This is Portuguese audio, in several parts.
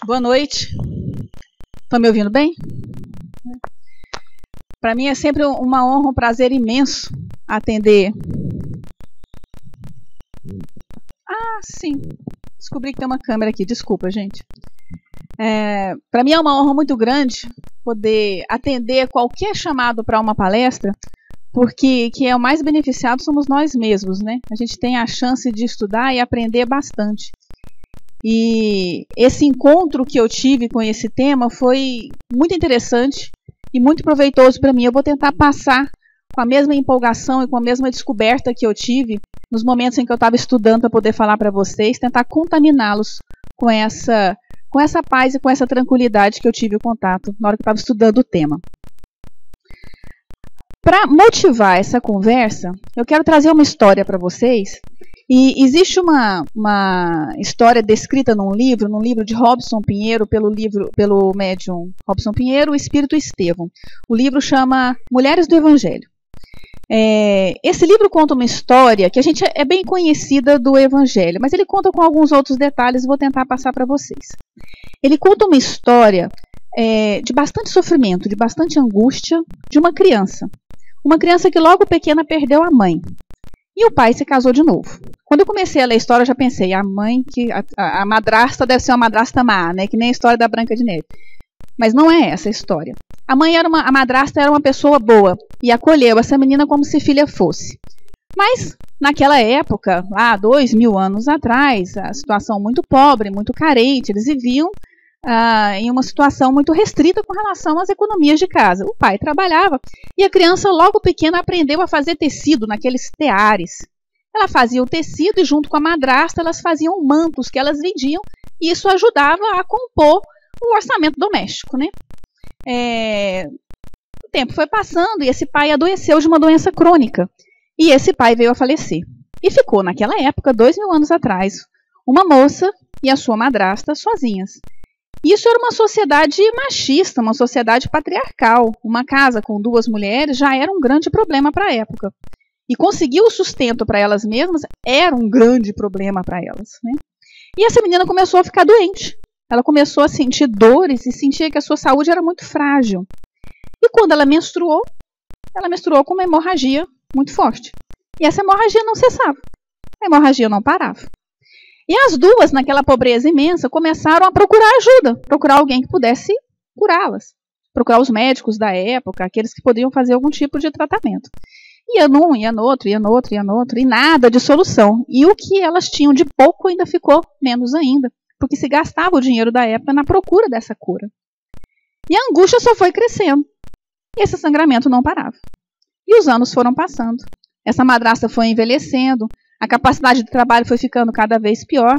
Boa noite. Estão me ouvindo bem? Para mim é sempre uma honra, um prazer imenso atender. Ah, sim. Descobri que tem uma câmera aqui. Desculpa, gente. Para mim é uma honra muito grande poder atender qualquer chamado para uma palestra, porque quem é o mais beneficiado somos nós mesmos, né? A gente tem a chance de estudar e aprender bastante. E esse encontro que eu tive com esse tema foi muito interessante e muito proveitoso para mim. Eu vou tentar passar com a mesma empolgação e com a mesma descoberta que eu tive nos momentos em que eu estava estudando para poder falar para vocês, tentar contaminá-los com essa paz e com essa tranquilidade que eu tive o contato na hora que eu estava estudando o tema. Para motivar essa conversa, eu quero trazer uma história para vocês. E existe uma história descrita num livro de Robson Pinheiro, pelo médium Robson Pinheiro, O Espírito Estevão. O livro chama Mulheres do Evangelho. Esse livro conta uma história que a gente é bem conhecida do Evangelho, mas ele conta com alguns outros detalhes e vou tentar passar para vocês. Ele conta uma história de bastante sofrimento, de bastante angústia, de uma criança. Uma criança que logo pequena perdeu a mãe. E o pai se casou de novo. Quando eu comecei a ler a história, eu já pensei, a madrasta deve ser uma madrasta má, né? Que nem a história da Branca de Neve. Mas não é essa a história. A madrasta era uma pessoa boa e acolheu essa menina como se filha fosse. Mas, naquela época, lá 2000 anos atrás, a situação muito pobre, muito carente, eles viviam em uma situação muito restrita com relação às economias de casa. O pai trabalhava e a criança logo pequena aprendeu a fazer tecido naqueles teares. Ela fazia o tecido e junto com a madrasta elas faziam mantos que elas vendiam e isso ajudava a compor o orçamento doméstico, né? O tempo foi passando e esse pai adoeceu de uma doença crônica e esse pai veio a falecer. E ficou naquela época, 2000 anos atrás, uma moça e a sua madrasta sozinhas. Isso era uma sociedade machista, uma sociedade patriarcal. Uma casa com duas mulheres já era um grande problema para a época. E conseguir o sustento para elas mesmas era um grande problema para elas, né? E essa menina começou a ficar doente. Ela começou a sentir dores e sentia que a sua saúde era muito frágil. E quando ela menstruou com uma hemorragia muito forte. E essa hemorragia não cessava. A hemorragia não parava. E as duas, naquela pobreza imensa, começaram a procurar ajuda, procurar alguém que pudesse curá-las, procurar os médicos da época, aqueles que podiam fazer algum tipo de tratamento. Ia num, ia no outro, e nada de solução. E o que elas tinham de pouco ainda ficou menos ainda, porque se gastava o dinheiro da época na procura dessa cura. E a angústia só foi crescendo. E esse sangramento não parava. E os anos foram passando. Essa madrasta foi envelhecendo, a capacidade de trabalho foi ficando cada vez pior.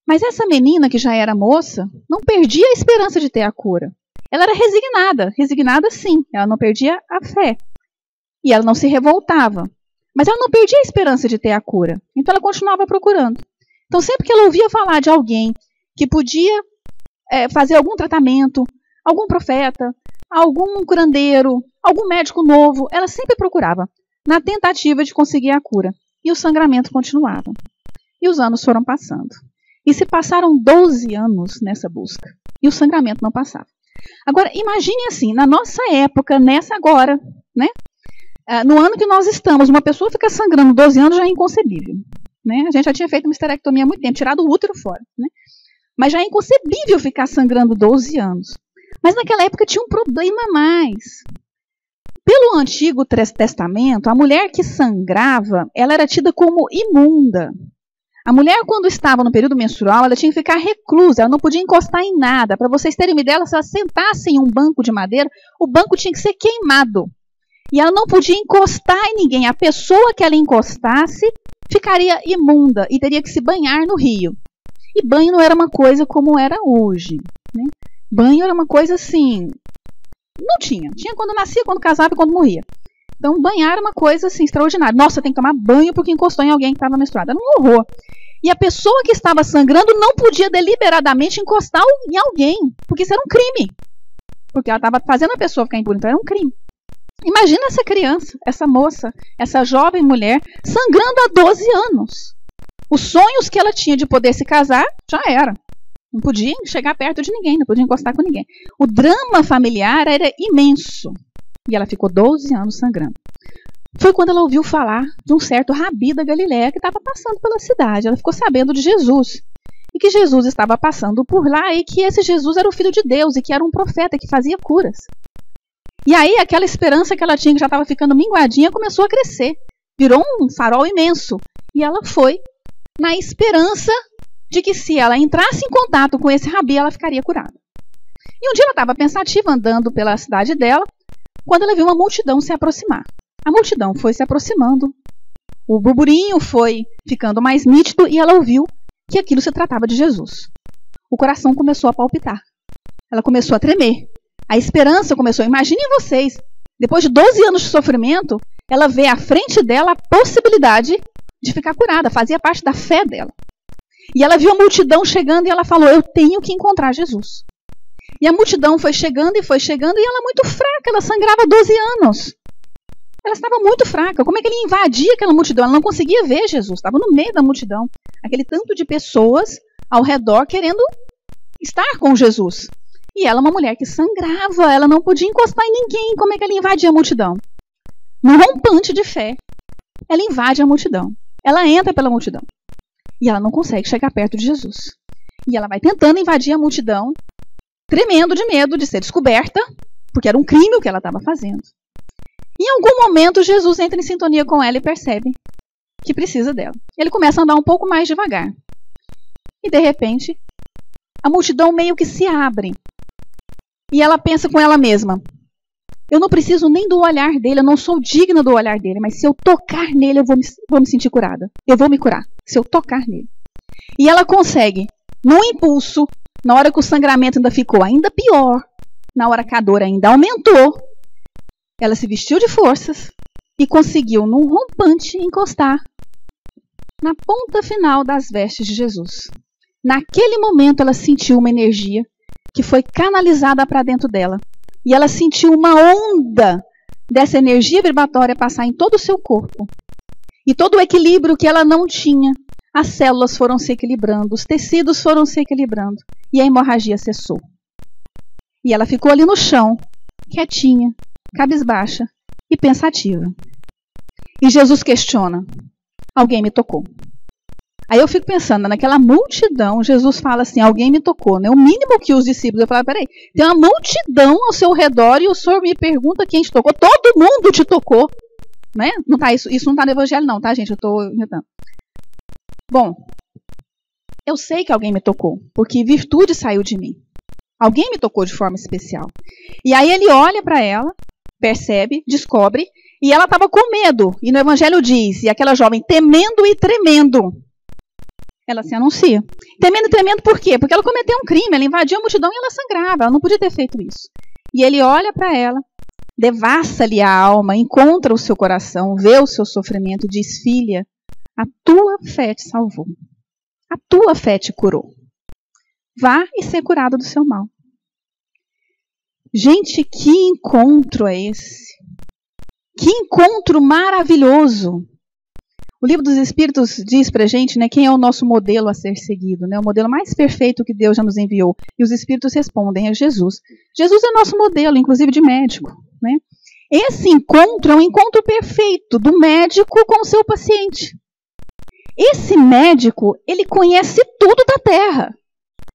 Mas essa menina, que já era moça, não perdia a esperança de ter a cura. Ela era resignada sim, ela não perdia a fé. E ela não se revoltava. Mas ela não perdia a esperança de ter a cura. Então ela continuava procurando. Então sempre que ela ouvia falar de alguém que podia fazer algum tratamento, algum profeta, algum curandeiro, algum médico novo, ela sempre procurava, na tentativa de conseguir a cura. E o sangramento continuava. E os anos foram passando. E se passaram 12 anos nessa busca. E o sangramento não passava. Agora, imagine assim, na nossa época, nessa agora, né? No ano que nós estamos, uma pessoa ficar sangrando 12 anos já é inconcebível. Né? A gente já tinha feito uma histerectomia há muito tempo, tirado o útero fora. Né? Mas já é inconcebível ficar sangrando 12 anos. Mas naquela época tinha um problema a mais. Pelo Antigo Testamento, a mulher que sangrava, ela era tida como imunda. A mulher, quando estava no período menstrual, ela tinha que ficar reclusa, ela não podia encostar em nada. Para vocês terem uma ideia, se ela sentasse em um banco de madeira, o banco tinha que ser queimado. E ela não podia encostar em ninguém. A pessoa que ela encostasse ficaria imunda e teria que se banhar no rio. E banho não era uma coisa como era hoje. Né? Banho era uma coisa assim... Não tinha. Tinha quando nascia, quando casava e quando morria. Então, banhar era uma coisa assim, extraordinária. Nossa, tem que tomar banho porque encostou em alguém que estava menstruado. Era um horror. E a pessoa que estava sangrando não podia deliberadamente encostar em alguém, porque isso era um crime. Porque ela estava fazendo a pessoa ficar impura, então era um crime. Imagina essa criança, essa moça, essa jovem mulher, sangrando há 12 anos. Os sonhos que ela tinha de poder se casar, já era. Não podia chegar perto de ninguém, não podia encostar com ninguém. O drama familiar era imenso. E ela ficou 12 anos sangrando. Foi quando ela ouviu falar de um certo rabi da Galileia que estava passando pela cidade. Ela ficou sabendo de Jesus. E que Jesus estava passando por lá e que esse Jesus era o Filho de Deus e que era um profeta que fazia curas. E aí aquela esperança que ela tinha, que já estava ficando minguadinha, começou a crescer. Virou um farol imenso. E ela foi na esperança de que se ela entrasse em contato com esse rabi, ela ficaria curada. E um dia ela estava pensativa, andando pela cidade dela, quando ela viu uma multidão se aproximar. A multidão foi se aproximando, o burburinho foi ficando mais nítido e ela ouviu que aquilo se tratava de Jesus. O coração começou a palpitar. Ela começou a tremer. A esperança começou. Imaginem vocês, depois de 12 anos de sofrimento, ela vê à frente dela a possibilidade de ficar curada. Fazia parte da fé dela. E ela viu a multidão chegando e ela falou, eu tenho que encontrar Jesus. E a multidão foi chegando e ela muito fraca, ela sangrava 12 anos. Ela estava muito fraca. Como é que ele invadia aquela multidão? Ela não conseguia ver Jesus, estava no meio da multidão. Aquele tanto de pessoas ao redor querendo estar com Jesus. E ela, uma mulher que sangrava, ela não podia encostar em ninguém. Como é que ela invadia a multidão? Num rompante de fé, ela invade a multidão. Ela entra pela multidão. E ela não consegue chegar perto de Jesus. E ela vai tentando invadir a multidão, tremendo de medo de ser descoberta, porque era um crime o que ela estava fazendo. Em algum momento, Jesus entra em sintonia com ela e percebe que precisa dela. Ele começa a andar um pouco mais devagar. E, de repente, a multidão meio que se abre. E ela pensa com ela mesma, eu não preciso nem do olhar dele, eu não sou digna do olhar dele, mas se eu tocar nele, eu vou me sentir curada. Eu vou me curar, se eu tocar nele. E ela consegue, num impulso, na hora que o sangramento ainda ficou ainda pior, na hora que a dor ainda aumentou, ela se vestiu de forças e conseguiu, num rompante, encostar na ponta final das vestes de Jesus. Naquele momento, ela sentiu uma energia que foi canalizada para dentro dela. E ela sentiu uma onda dessa energia vibratória passar em todo o seu corpo. E todo o equilíbrio que ela não tinha, as células foram se equilibrando, os tecidos foram se equilibrando. E a hemorragia cessou. E ela ficou ali no chão, quietinha, cabisbaixa e pensativa. E Jesus questiona, alguém me tocou. Aí eu fico pensando, naquela multidão, Jesus fala assim, alguém me tocou, né? O mínimo que os discípulos, eu falo, peraí, tem uma multidão ao seu redor e o Senhor me pergunta quem te tocou. Todo mundo te tocou, né? Não tá, isso não está no Evangelho não, tá, gente? Eu estou inventando. Bom, eu sei que alguém me tocou, porque virtude saiu de mim. Alguém me tocou de forma especial. E aí ele olha para ela, percebe, descobre, e ela estava com medo. E no Evangelho diz, e aquela jovem temendo e tremendo, ela se anuncia. Temendo e tremendo por quê? Porque ela cometeu um crime, ela invadiu a multidão e ela sangrava, ela não podia ter feito isso. E ele olha para ela, devassa-lhe a alma, encontra o seu coração, vê o seu sofrimento e diz, filha, a tua fé te salvou. A tua fé te curou. Vá e ser curado do seu mal. Gente, que encontro é esse? Que encontro maravilhoso! O Livro dos Espíritos diz pra gente, né, quem é o nosso modelo a ser seguido, né, o modelo mais perfeito que Deus já nos enviou. E os Espíritos respondem, é Jesus. Jesus é nosso modelo, inclusive de médico. Né? Esse encontro é um encontro perfeito do médico com o seu paciente. Esse médico, ele conhece tudo da Terra.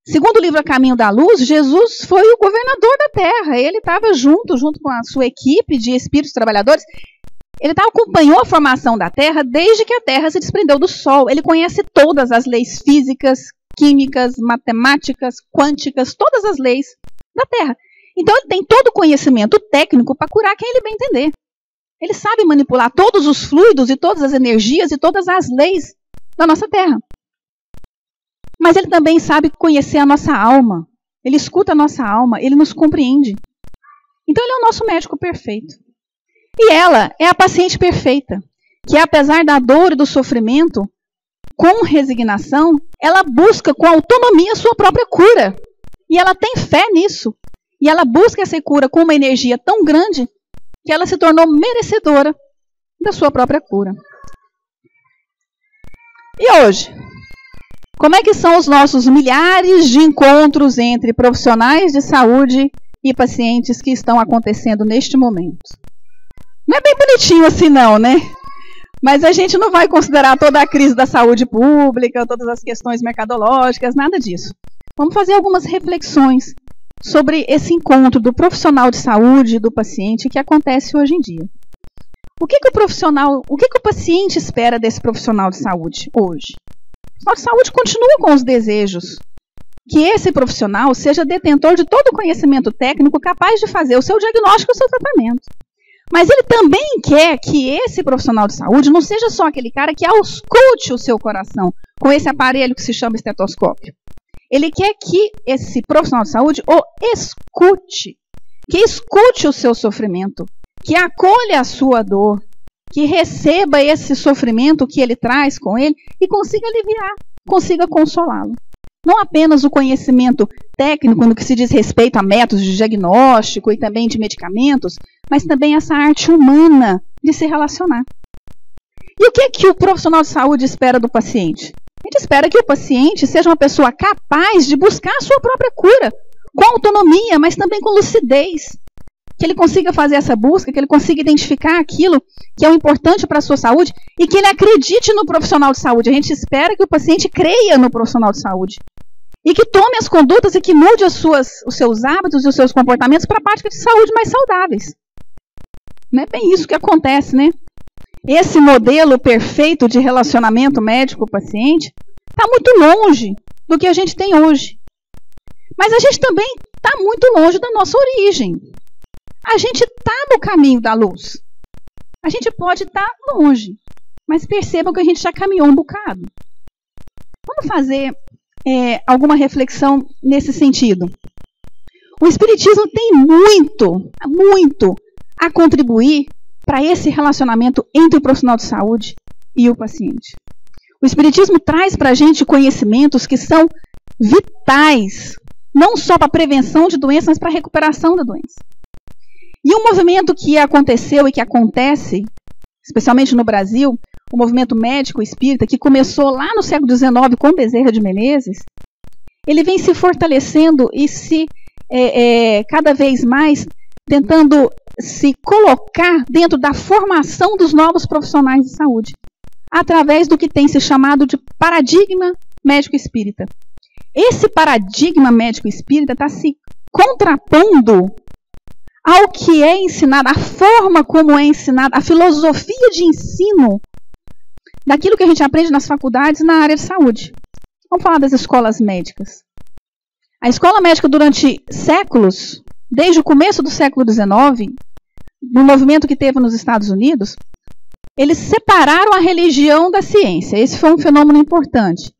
Segundo o livro A Caminho da Luz, Jesus foi o governador da Terra. Ele estava junto com a sua equipe de espíritos trabalhadores. Ele acompanhou a formação da Terra desde que a Terra se desprendeu do Sol. Ele conhece todas as leis físicas, químicas, matemáticas, quânticas, todas as leis da Terra. Então ele tem todo o conhecimento técnico para curar quem ele bem entender. Ele sabe manipular todos os fluidos e todas as energias e todas as leis da nossa Terra. Mas ele também sabe conhecer a nossa alma. Ele escuta a nossa alma, ele nos compreende. Então ele é o nosso médico perfeito. E ela é a paciente perfeita, que apesar da dor e do sofrimento, com resignação, ela busca com autonomia a sua própria cura. E ela tem fé nisso. E ela busca essa cura com uma energia tão grande que ela se tornou merecedora da sua própria cura. E hoje? Como é que são os nossos milhares de encontros entre profissionais de saúde e pacientes que estão acontecendo neste momento? Não é bem bonitinho assim não, né? Mas a gente não vai considerar toda a crise da saúde pública, todas as questões mercadológicas, nada disso. Vamos fazer algumas reflexões sobre esse encontro do profissional de saúde e do paciente que acontece hoje em dia. O que o paciente espera desse profissional de saúde hoje? O profissional de saúde continua com os desejos que esse profissional seja detentor de todo o conhecimento técnico capaz de fazer o seu diagnóstico e o seu tratamento. Mas ele também quer que esse profissional de saúde não seja só aquele cara que ausculte o seu coração com esse aparelho que se chama estetoscópio. Ele quer que esse profissional de saúde o escute, que escute o seu sofrimento, que acolha a sua dor, que receba esse sofrimento que ele traz com ele e consiga aliviar, consiga consolá-lo. Não apenas o conhecimento técnico no que se diz respeito a métodos de diagnóstico e também de medicamentos, mas também essa arte humana de se relacionar. E o que o profissional de saúde espera do paciente? A gente espera que o paciente seja uma pessoa capaz de buscar a sua própria cura, com autonomia, mas também com lucidez. Que ele consiga fazer essa busca, que ele consiga identificar aquilo que é o importante para a sua saúde e que ele acredite no profissional de saúde. A gente espera que o paciente creia no profissional de saúde e que tome as condutas e que mude os seus hábitos e os seus comportamentos para práticas de saúde mais saudáveis. Não é bem isso que acontece, né? Esse modelo perfeito de relacionamento médico-paciente está muito longe do que a gente tem hoje. Mas a gente também está muito longe da nossa origem. A gente está no caminho da luz. A gente pode estar longe, mas percebam que a gente já caminhou um bocado. Vamos fazer alguma reflexão nesse sentido. O Espiritismo tem muito a contribuir para esse relacionamento entre o profissional de saúde e o paciente. O Espiritismo traz para a gente conhecimentos que são vitais, não só para a prevenção de doenças, mas para a recuperação da doença. E um movimento que aconteceu e que acontece, especialmente no Brasil, o movimento médico espírita, que começou lá no século XIX com Bezerra de Menezes, ele vem se fortalecendo e se cada vez mais tentando se colocar dentro da formação dos novos profissionais de saúde, através do que tem se chamado de paradigma médico espírita. Esse paradigma médico espírita está se contrapondo ao que é ensinado, a forma como é ensinado, a filosofia de ensino daquilo que a gente aprende nas faculdades na área de saúde. Vamos falar das escolas médicas. A escola médica durante séculos, desde o começo do século XIX, no movimento que teve nos Estados Unidos, eles separaram a religião da ciência. Esse foi um fenômeno importante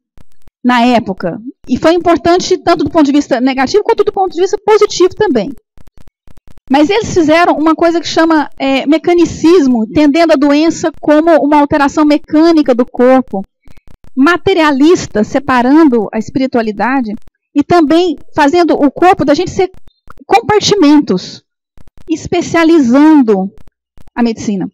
na época. E foi importante tanto do ponto de vista negativo quanto do ponto de vista positivo também. Mas eles fizeram uma coisa que chama mecanicismo, entendendo a doença como uma alteração mecânica do corpo, materialista, separando a espiritualidade e também fazendo o corpo da gente ser compartimentos, especializando a medicina.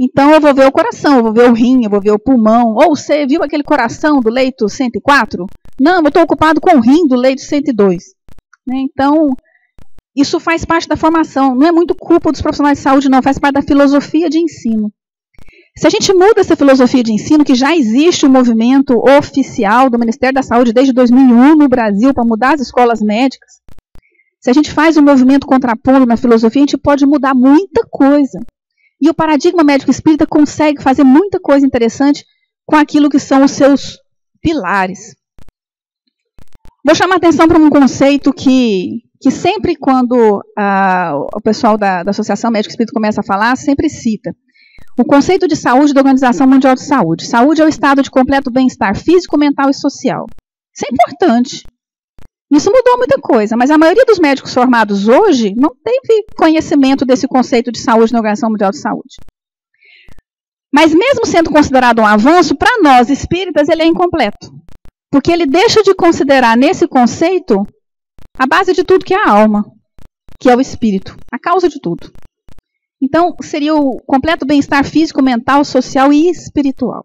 Então eu vou ver o coração, eu vou ver o rim, eu vou ver o pulmão. Ou você viu aquele coração do leito 104? Não, eu estou ocupado com o rim do leito 102. Né? Então, isso faz parte da formação. Não é muito culpa dos profissionais de saúde, não. Faz parte da filosofia de ensino. Se a gente muda essa filosofia de ensino, que já existe um movimento oficial do Ministério da Saúde desde 2001 no Brasil para mudar as escolas médicas, se a gente faz um movimento contrapondo na filosofia, a gente pode mudar muita coisa. E o paradigma médico espírita consegue fazer muita coisa interessante com aquilo que são os seus pilares. Vou chamar a atenção para um conceito que sempre quando o pessoal da Associação Médico Espírita começa a falar, sempre cita. O conceito de saúde da Organização Mundial de Saúde. Saúde é o estado de completo bem-estar físico, mental e social. Isso é importante. Isso mudou muita coisa, mas a maioria dos médicos formados hoje não teve conhecimento desse conceito de saúde na Organização Mundial de Saúde. Mas mesmo sendo considerado um avanço, para nós espíritas ele é incompleto. Porque ele deixa de considerar nesse conceito a base de tudo que é a alma, que é o espírito, a causa de tudo. Então, seria o completo bem-estar físico, mental, social e espiritual.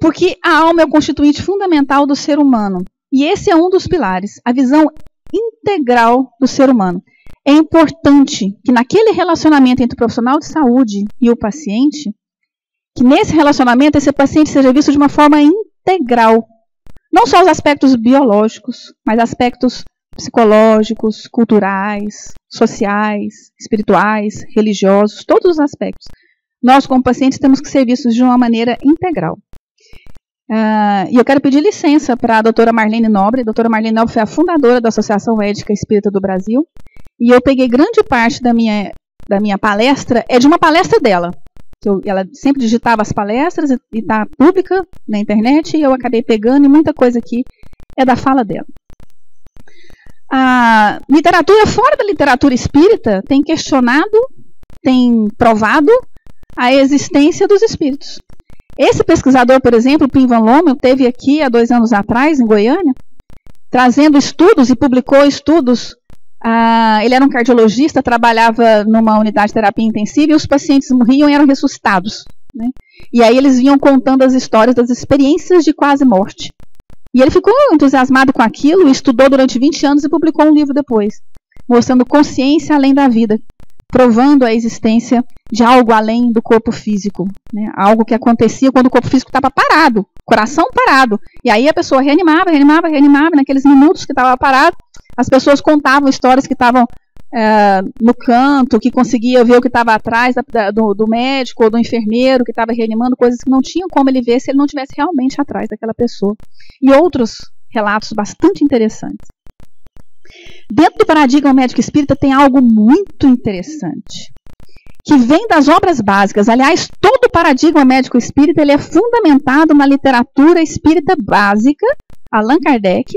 Porque a alma é o constituinte fundamental do ser humano. E esse é um dos pilares, a visão integral do ser humano. É importante que naquele relacionamento entre o profissional de saúde e o paciente, que nesse relacionamento esse paciente seja visto de uma forma integral. Não só os aspectos biológicos, mas aspectos psicológicos, culturais, sociais, espirituais, religiosos, todos os aspectos. Nós, como pacientes, temos que ser vistos de uma maneira integral. E eu quero pedir licença para a doutora Marlene Nobre. A doutora Marlene Nobre foi a fundadora da Associação Ética Espírita do Brasil. E eu peguei grande parte da minha palestra, é de uma palestra dela. Ela sempre digitava as palestras e está pública na internet, e eu acabei pegando, e muita coisa aqui é da fala dela. A literatura fora da literatura espírita tem questionado, tem provado a existência dos espíritos. Esse pesquisador, por exemplo, Pim Van Lommel, esteve aqui há 2 anos atrás, em Goiânia, trazendo estudos e publicou estudos. Ele era um cardiologista, trabalhava numa unidade de terapia intensiva e os pacientes morriam e eram ressuscitados. Né? E aí eles vinham contando as histórias das experiências de quase morte. E ele ficou entusiasmado com aquilo, estudou durante 20 anos e publicou um livro depois, mostrando consciência além da vida, provando a existência de algo além do corpo físico. Né? Algo que acontecia quando o corpo físico estava parado, coração parado. E aí a pessoa reanimava, naqueles minutos que estava parado, as pessoas contavam histórias que estavam no canto, que conseguia ver o que estava atrás do médico ou do enfermeiro que estava reanimando, coisas que não tinham como ele ver se ele não estivesse realmente atrás daquela pessoa. E outros relatos bastante interessantes. Dentro do paradigma médico espírita tem algo muito interessante, que vem das obras básicas. Aliás, todo o paradigma médico espírita ele é fundamentado na literatura espírita básica, Allan Kardec,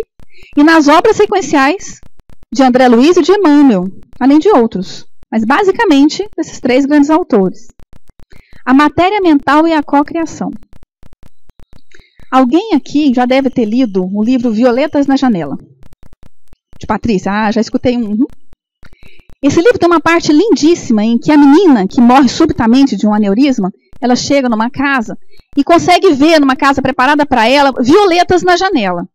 e nas obras sequenciais de André Luiz e de Emmanuel, além de outros, mas basicamente desses 3 grandes autores. A matéria mental e a cocriação. Alguém aqui já deve ter lido o livro Violetas na Janela, de Patrícia. Já escutei um. Esse livro tem uma parte lindíssima em que a menina que morre subitamente de um aneurisma, ela chega numa casa e consegue ver numa casa preparada para ela violetas na janela.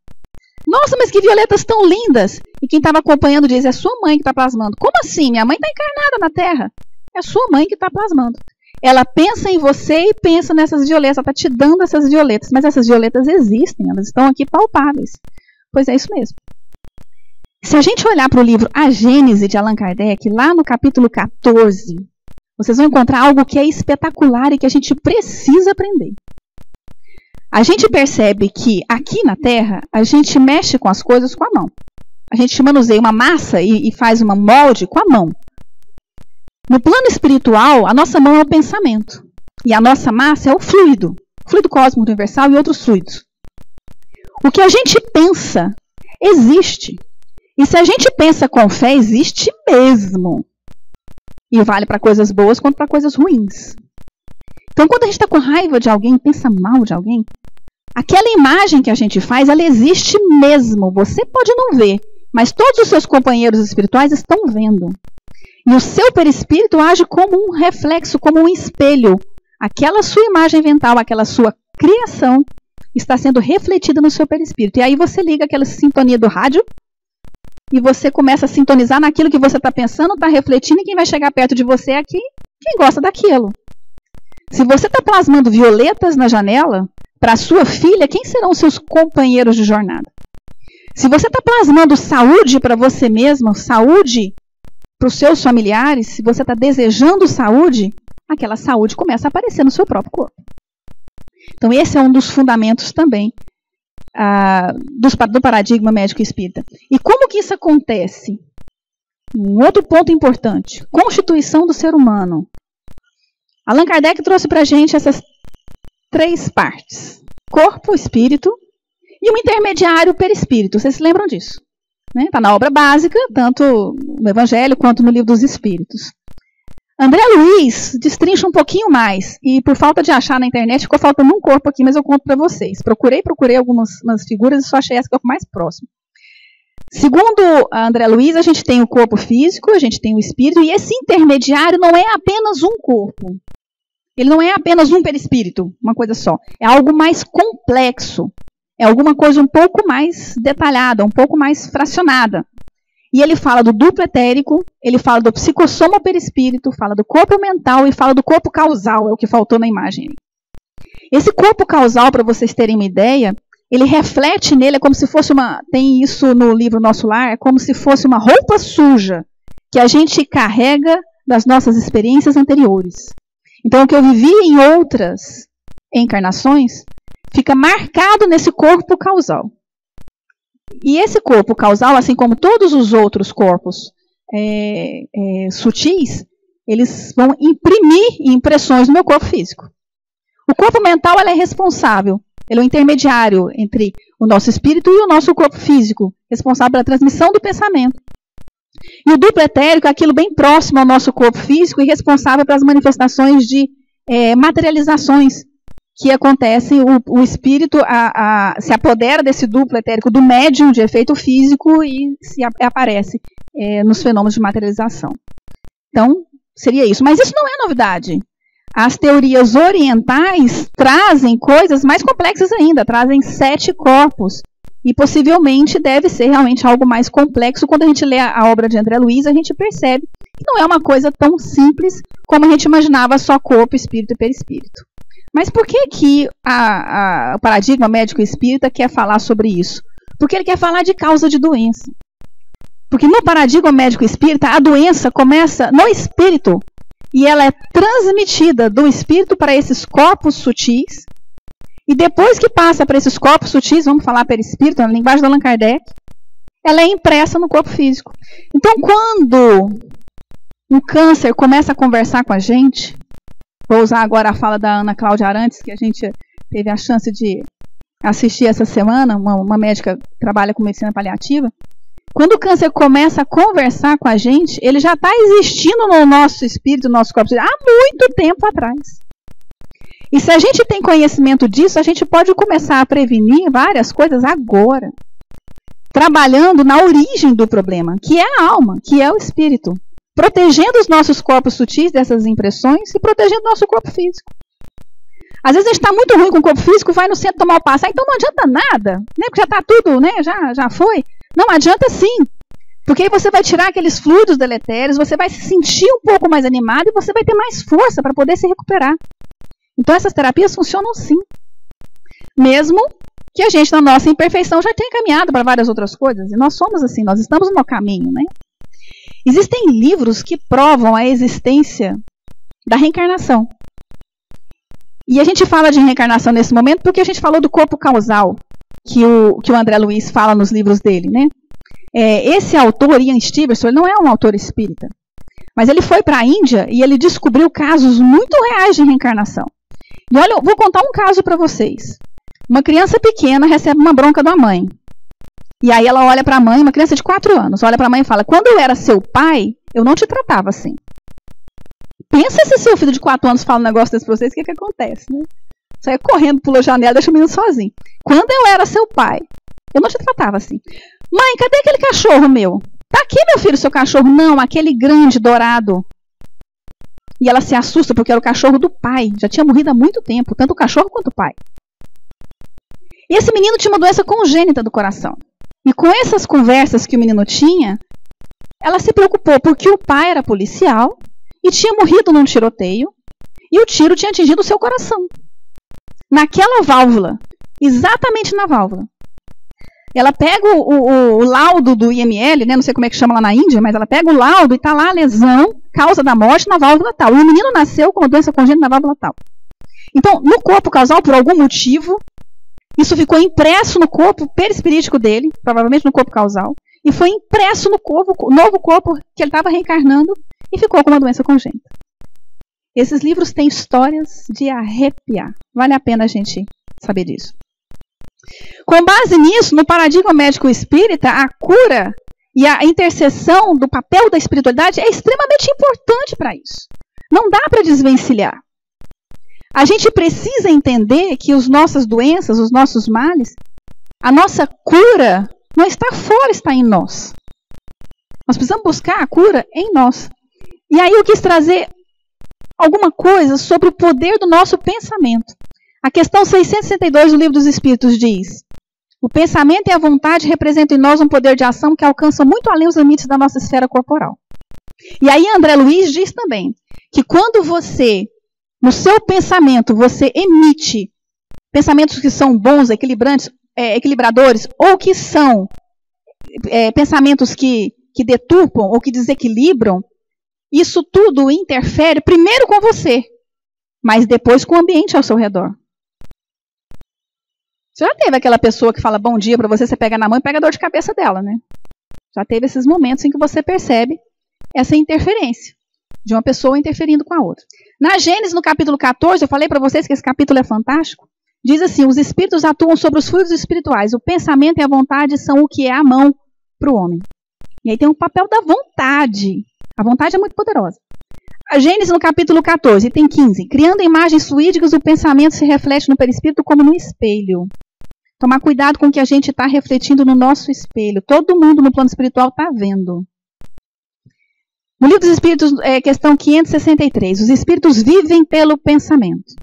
Nossa, mas que violetas tão lindas! E quem estava acompanhando diz, é sua mãe que está plasmando. Como assim? Minha mãe está encarnada na Terra. É sua mãe que está plasmando. Ela pensa em você e pensa nessas violetas. Ela está te dando essas violetas. Mas essas violetas existem, elas estão aqui palpáveis. Pois é isso mesmo. Se a gente olhar para o livro A Gênese de Allan Kardec, lá no capítulo 14, vocês vão encontrar algo que é espetacular e que a gente precisa aprender. A gente percebe que aqui na Terra, a gente mexe com as coisas com a mão. A gente manuseia uma massa e faz uma molde com a mão. No plano espiritual, a nossa mão é o pensamento. E a nossa massa é o fluido cósmico universal e outros fluidos. O que a gente pensa existe. E se a gente pensa com fé, existe mesmo. E vale para coisas boas quanto para coisas ruins. Então, quando a gente está com raiva de alguém, pensa mal de alguém, aquela imagem que a gente faz, ela existe mesmo. Você pode não ver, mas todos os seus companheiros espirituais estão vendo. E o seu perispírito age como um reflexo, como um espelho. Aquela sua imagem mental, aquela sua criação, está sendo refletida no seu perispírito. E aí você liga aquela sintonia do rádio e você começa a sintonizar naquilo que você está pensando, está refletindo, e quem vai chegar perto de você é aqui, quem gosta daquilo. Se você está plasmando violetas na janela, para a sua filha, quem serão os seus companheiros de jornada? Se você está plasmando saúde para você mesma, saúde para os seus familiares, se você está desejando saúde, aquela saúde começa a aparecer no seu próprio corpo. Então esse é um dos fundamentos também do paradigma médico espírita. E como que isso acontece? Um outro ponto importante, constituição do ser humano. Allan Kardec trouxe para a gente essas 3 partes: corpo, espírito e um intermediário perispírito. Vocês se lembram disso? Está na obra básica, tanto no Evangelho quanto no Livro dos Espíritos. André Luiz destrincha um pouquinho mais, e por falta de achar na internet, ficou faltando um corpo aqui, mas eu conto para vocês. Procurei algumas figuras e só achei essa que é o mais próximo. Segundo André Luiz, a gente tem o corpo físico, a gente tem o espírito, e esse intermediário não é apenas um corpo. Ele não é apenas um perispírito, uma coisa só. É algo mais complexo. É alguma coisa um pouco mais detalhada, um pouco mais fracionada. E ele fala do duplo etérico, ele fala do psicossoma perispírito, fala do corpo mental e fala do corpo causal, é o que faltou na imagem. Esse corpo causal, para vocês terem uma ideia, ele reflete nele, é como se fosse tem isso no livro Nosso Lar, é como se fosse uma roupa suja que a gente carrega das nossas experiências anteriores. Então, o que eu vivi em outras encarnações fica marcado nesse corpo causal. E esse corpo causal, assim como todos os outros corpos sutis, eles vão imprimir impressões no meu corpo físico. O corpo mental é responsável, ele é o intermediário entre o nosso espírito e o nosso corpo físico, responsável pela transmissão do pensamento. E o duplo etérico é aquilo bem próximo ao nosso corpo físico e responsável pelas manifestações de materializações que acontecem. O espírito se apodera desse duplo etérico do médium de efeito físico e se aparece nos fenômenos de materialização. Então, seria isso. Mas isso não é novidade. As teorias orientais trazem coisas mais complexas ainda, trazem 7 corpos. E possivelmente deve ser realmente algo mais complexo. Quando a gente lê a obra de André Luiz, a gente percebe que não é uma coisa tão simples como a gente imaginava, só corpo, espírito e perispírito. Mas por que o paradigma médico espírita quer falar sobre isso? Porque ele quer falar de causa de doença. Porque no paradigma médico espírita, a doença começa no espírito e ela é transmitida do espírito para esses corpos sutis. E depois que passa para esses corpos sutis, vamos falar perispírito, na linguagem do Allan Kardec, ela é impressa no corpo físico. Então, quando um câncer começa a conversar com a gente, vou usar agora a fala da Ana Cláudia Arantes, que a gente teve a chance de assistir essa semana, uma médica que trabalha com medicina paliativa. Quando o câncer começa a conversar com a gente, ele já está existindo no nosso espírito, no nosso corpo, há muito tempo atrás. E se a gente tem conhecimento disso, a gente pode começar a prevenir várias coisas agora. Trabalhando na origem do problema, que é a alma, que é o espírito. Protegendo os nossos corpos sutis dessas impressões e protegendo o nosso corpo físico. Às vezes a gente está muito ruim com o corpo físico, vai no centro tomar o passo, então não adianta nada, né? Porque já está tudo, né? Já foi. Não adianta sim. Porque aí você vai tirar aqueles fluidos deletérios, você vai se sentir um pouco mais animado e você vai ter mais força para poder se recuperar. Então essas terapias funcionam sim. Mesmo que a gente, na nossa imperfeição, já tenha caminhado para várias outras coisas. E nós somos assim, nós estamos no caminho, né? Existem livros que provam a existência da reencarnação. E a gente fala de reencarnação nesse momento porque a gente falou do corpo causal, que o André Luiz fala nos livros dele, né? Esse autor, Ian Stevenson, ele não é um autor espírita. Mas ele foi para a Índia e ele descobriu casos muito reais de reencarnação. E olha, eu vou contar um caso para vocês. Uma criança pequena recebe uma bronca da mãe. E aí ela olha para a mãe, uma criança de 4 anos, olha para a mãe e fala: quando eu era seu pai, eu não te tratava assim. Pensa se seu filho de 4 anos fala um negócio desse para vocês, o que acontece, né? Sai correndo, pula a janela, deixa o menino sozinho. Quando eu era seu pai, eu não te tratava assim. Mãe, cadê aquele cachorro meu? Tá aqui, meu filho, seu cachorro. Não, aquele grande, dourado. E ela se assusta porque era o cachorro do pai. Já tinha morrido há muito tempo, tanto o cachorro quanto o pai. E esse menino tinha uma doença congênita do coração. E com essas conversas que o menino tinha, ela se preocupou porque o pai era policial e tinha morrido num tiroteio e o tiro tinha atingido o seu coração. Naquela válvula, exatamente na válvula. Ela pega o laudo do IML, né, não sei como é que chama lá na Índia, mas ela pega o laudo e está lá a lesão, causa da morte na válvula tal. E o menino nasceu com uma doença congênita na válvula tal. Então, no corpo causal, por algum motivo, isso ficou impresso no corpo perispirítico dele, provavelmente no corpo causal, e foi impresso no novo corpo que ele estava reencarnando e ficou com uma doença congênita. Esses livros têm histórias de arrepiar. Vale a pena a gente saber disso. Com base nisso, no paradigma médico espírita, a cura e a intercessão do papel da espiritualidade é extremamente importante para isso. Não dá para desvencilhar. A gente precisa entender que as nossas doenças, os nossos males, a nossa cura não está fora, está em nós. Nós precisamos buscar a cura em nós. E aí eu quis trazer alguma coisa sobre o poder do nosso pensamento. A questão 662 do Livro dos Espíritos diz: o pensamento e a vontade representam em nós um poder de ação que alcança muito além os limites da nossa esfera corporal. E aí André Luiz diz também que quando você, no seu pensamento, você emite pensamentos que são bons, equilibradores, ou que são pensamentos que deturpam ou que desequilibram, isso tudo interfere primeiro com você, mas depois com o ambiente ao seu redor. Você já teve aquela pessoa que fala bom dia para você, você pega na mão e pega a dor de cabeça dela, né? Já teve esses momentos em que você percebe essa interferência de uma pessoa interferindo com a outra. Na Gênesis, no capítulo 14, eu falei para vocês que esse capítulo é fantástico. Diz assim: os espíritos atuam sobre os fluidos espirituais. O pensamento e a vontade são o que é a mão para o homem. E aí tem o papel da vontade. A vontade é muito poderosa. A Gênesis, no capítulo 14, item 15. Criando imagens fluídicas, o pensamento se reflete no perispírito como no espelho. Tomar cuidado com o que a gente está refletindo no nosso espelho. Todo mundo no plano espiritual está vendo. No Livro dos Espíritos, questão 563. Os espíritos vivem pelo pensamento.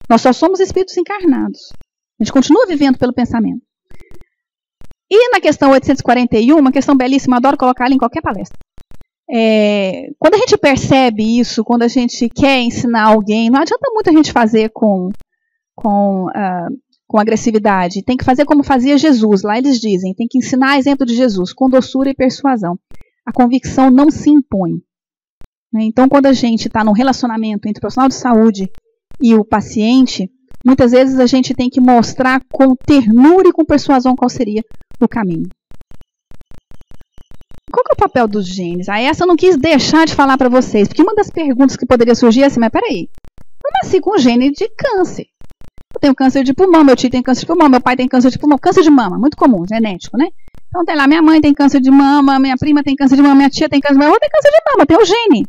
Nós só somos espíritos encarnados. A gente continua vivendo pelo pensamento. E na questão 841, uma questão belíssima, adoro colocar ela em qualquer palestra. Quando a gente percebe isso, quando a gente quer ensinar alguém, não adianta muito a gente fazer com agressividade. Tem que fazer como fazia Jesus. Lá eles dizem, tem que ensinar exemplo de Jesus, com doçura e persuasão. A convicção não se impõe. Então, quando a gente está num relacionamento entre o profissional de saúde e o paciente, muitas vezes a gente tem que mostrar com ternura e com persuasão qual seria o caminho. Qual que é o papel dos genes? Essa eu não quis deixar de falar para vocês, porque uma das perguntas que poderia surgir é assim, mas peraí, eu nasci com gene de câncer. Eu tenho câncer de pulmão, meu tio tem câncer de pulmão, meu pai tem câncer de pulmão, câncer de mama, muito comum, genético, né? Então tem lá, minha mãe tem câncer de mama, minha prima tem câncer de mama, minha tia tem câncer de mama, eu tenho câncer de mama, tem o gene.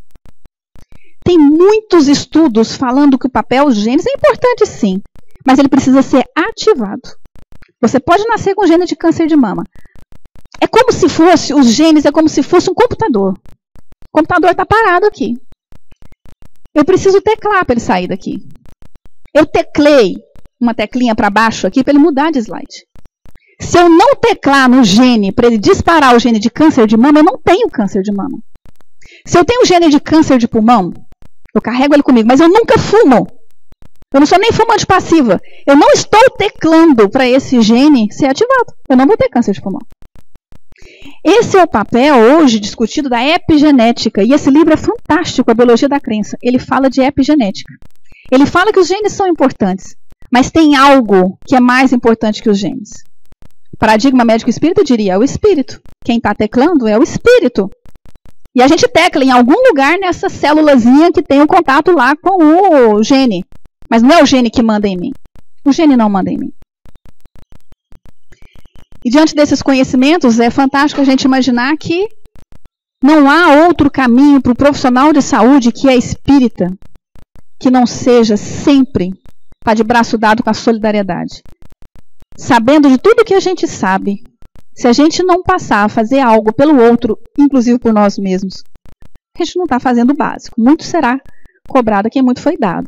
Tem muitos estudos falando que o papel dos genes é importante sim, mas ele precisa ser ativado. Você pode nascer com gene de câncer de mama. É como se fosse, os genes é como se fosse um computador. O computador está parado aqui. Eu preciso teclar para ele sair daqui. Eu teclei uma teclinha para baixo aqui para ele mudar de slide. Se eu não teclar no gene para ele disparar o gene de câncer de mama, eu não tenho câncer de mama. Se eu tenho gene de câncer de pulmão, eu carrego ele comigo, mas eu nunca fumo. Eu não sou nem fumante passiva. Eu não estou teclando para esse gene ser ativado. Eu não vou ter câncer de pulmão. Esse é o papel hoje discutido da epigenética. E esse livro é fantástico, A Biologia da Crença. Ele fala de epigenética. Ele fala que os genes são importantes, mas tem algo que é mais importante que os genes. O paradigma médico espírita diria, é o espírito. Quem está teclando é o espírito. E a gente tecla em algum lugar nessa célulazinha que tem um contato lá com o gene. Mas não é o gene que manda em mim. O gene não manda em mim. E diante desses conhecimentos, é fantástico a gente imaginar que não há outro caminho para o profissional de saúde que é espírita, que não seja sempre estar de braço dado com a solidariedade. Sabendo de tudo que a gente sabe, se a gente não passar a fazer algo pelo outro, inclusive por nós mesmos, a gente não está fazendo o básico. Muito será cobrado a quem muito foi dado.